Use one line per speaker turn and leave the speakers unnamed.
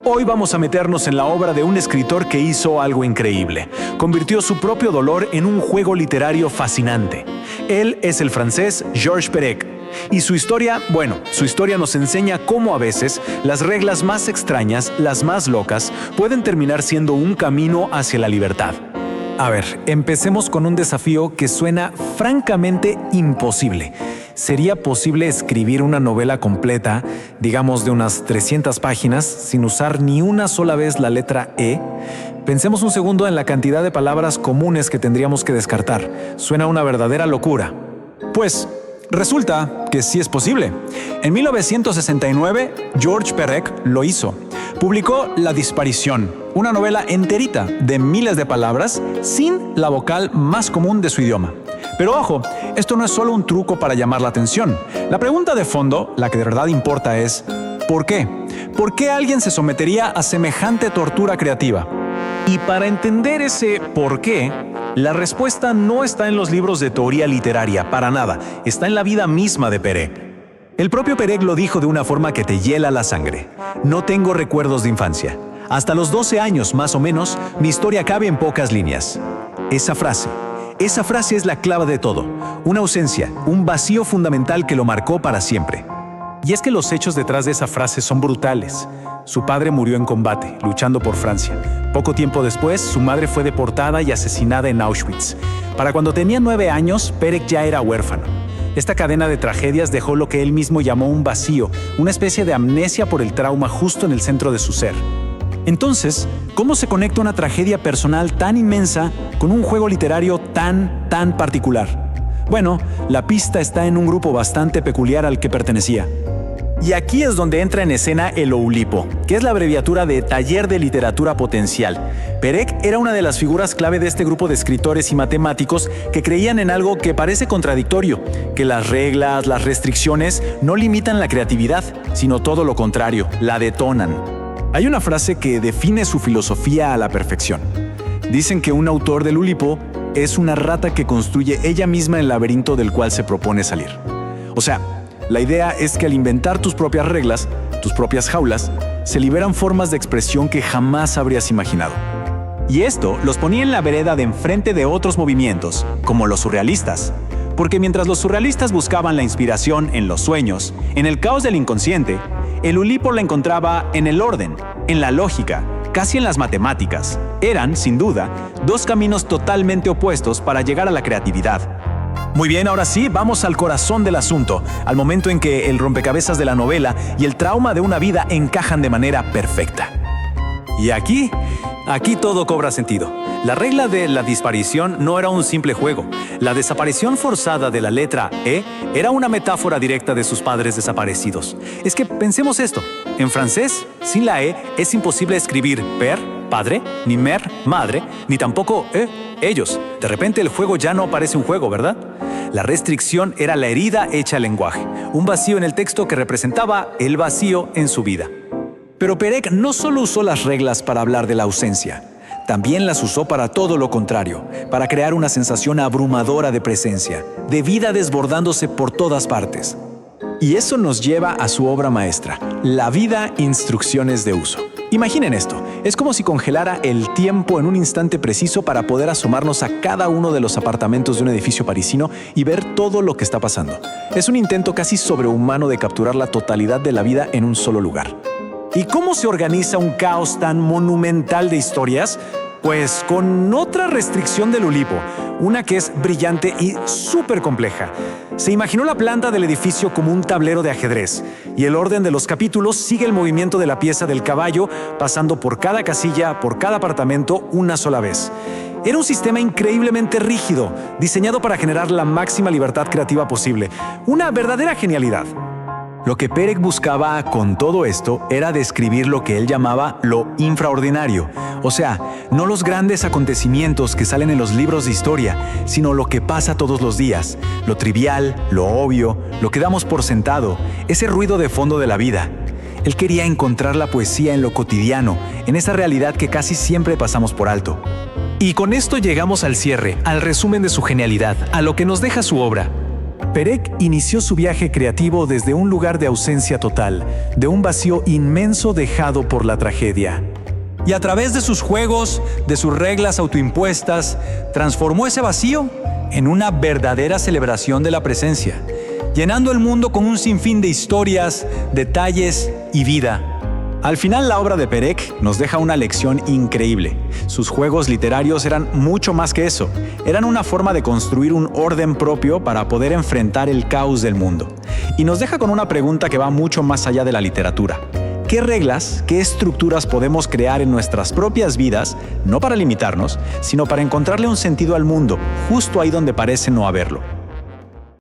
Hoy vamos a meternos en la obra de un escritor que hizo algo increíble. Convirtió su propio dolor en un juego literario fascinante. Él es el francés Georges Perec. Y su historia nos enseña cómo a veces las reglas más extrañas, las más locas, pueden terminar siendo un camino hacia la libertad.
A ver, empecemos con un desafío que suena francamente imposible. ¿Sería posible escribir una novela completa, digamos de unas 300 páginas, sin usar ni una sola vez la letra E? Pensemos un segundo en la cantidad de palabras comunes que tendríamos que descartar. Suena una verdadera locura.
Pues resulta que sí es posible. En 1969, Georges Perec lo hizo. Publicó La Disparición, una novela enterita de miles de palabras sin la vocal más común de su idioma. Pero ojo, esto no es solo un truco para llamar la atención. La pregunta de fondo, la que de verdad importa es ¿por qué? ¿Por qué alguien se sometería a semejante tortura creativa? Y para entender ese por qué, la respuesta no está en los libros de teoría literaria, para nada. Está en la vida misma de Perec. El propio Perec lo dijo de una forma que te hiela la sangre. No tengo recuerdos de infancia. Hasta los 12 años, más o menos, mi historia cabe en pocas líneas. Esa frase es la clave de todo. Una ausencia, un vacío fundamental que lo marcó para siempre. Y es que los hechos detrás de esa frase son brutales. Su padre murió en combate, luchando por Francia. Poco tiempo después, su madre fue deportada y asesinada en Auschwitz. Para cuando tenía 9 años, Perec ya era huérfano. Esta cadena de tragedias dejó lo que él mismo llamó un vacío, una especie de amnesia por el trauma justo en el centro de su ser. Entonces, ¿cómo se conecta una tragedia personal tan inmensa con un juego literario tan particular? Bueno, la pista está en un grupo bastante peculiar al que pertenecía. Y aquí es donde entra en escena el Oulipo, que es la abreviatura de Taller de Literatura Potencial. Perec era una de las figuras clave de este grupo de escritores y matemáticos que creían en algo que parece contradictorio, que las reglas, las restricciones no limitan la creatividad, sino todo lo contrario, la detonan. Hay una frase que define su filosofía a la perfección. Dicen que un autor del Oulipo es una rata que construye ella misma el laberinto del cual se propone salir. O sea, la idea es que al inventar tus propias reglas, tus propias jaulas, se liberan formas de expresión que jamás habrías imaginado. Y esto los ponía en la vereda de enfrente de otros movimientos, como los surrealistas. Porque mientras los surrealistas buscaban la inspiración en los sueños, en el caos del inconsciente, el Oulipo la encontraba en el orden, en la lógica, casi en las matemáticas. Eran, sin duda, dos caminos totalmente opuestos para llegar a la creatividad. Muy bien, ahora sí, vamos al corazón del asunto, al momento en que el rompecabezas de la novela y el trauma de una vida encajan de manera perfecta. Y aquí todo cobra sentido. La regla de la disparición no era un simple juego. La desaparición forzada de la letra E era una metáfora directa de sus padres desaparecidos. Es que pensemos esto, en francés, sin la E es imposible escribir père, padre, ni mère, madre, ni tampoco ellos. De repente el juego ya no parece un juego, ¿verdad? La restricción era la herida hecha al lenguaje, un vacío en el texto que representaba el vacío en su vida. Pero Perec no solo usó las reglas para hablar de la ausencia, también las usó para todo lo contrario, para crear una sensación abrumadora de presencia, de vida desbordándose por todas partes. Y eso nos lleva a su obra maestra, La vida, instrucciones de uso. Imaginen esto, es como si congelara el tiempo en un instante preciso para poder asomarnos a cada uno de los apartamentos de un edificio parisino y ver todo lo que está pasando. Es un intento casi sobrehumano de capturar la totalidad de la vida en un solo lugar. ¿Y cómo se organiza un caos tan monumental de historias? Pues con otra restricción del Oulipo, una que es brillante y súper compleja. Se imaginó la planta del edificio como un tablero de ajedrez, y el orden de los capítulos sigue el movimiento de la pieza del caballo, pasando por cada casilla, por cada apartamento, una sola vez. Era un sistema increíblemente rígido, diseñado para generar la máxima libertad creativa posible. Una verdadera genialidad. Lo que Perec buscaba con todo esto era describir lo que él llamaba lo infraordinario, o sea, no los grandes acontecimientos que salen en los libros de historia, sino lo que pasa todos los días, lo trivial, lo obvio, lo que damos por sentado, ese ruido de fondo de la vida. Él quería encontrar la poesía en lo cotidiano, en esa realidad que casi siempre pasamos por alto.
Y con esto llegamos al cierre, al resumen de su genialidad, a lo que nos deja su obra. Perec inició su viaje creativo desde un lugar de ausencia total, de un vacío inmenso dejado por la tragedia.
Y a través de sus juegos, de sus reglas autoimpuestas, transformó ese vacío en una verdadera celebración de la presencia, llenando el mundo con un sinfín de historias, detalles y vida. Al final, la obra de Perec nos deja una lección increíble. Sus juegos literarios eran mucho más que eso. Eran una forma de construir un orden propio para poder enfrentar el caos del mundo. Y nos deja con una pregunta que va mucho más allá de la literatura. ¿Qué reglas, qué estructuras podemos crear en nuestras propias vidas, no para limitarnos, sino para encontrarle un sentido al mundo, justo ahí donde parece no haberlo?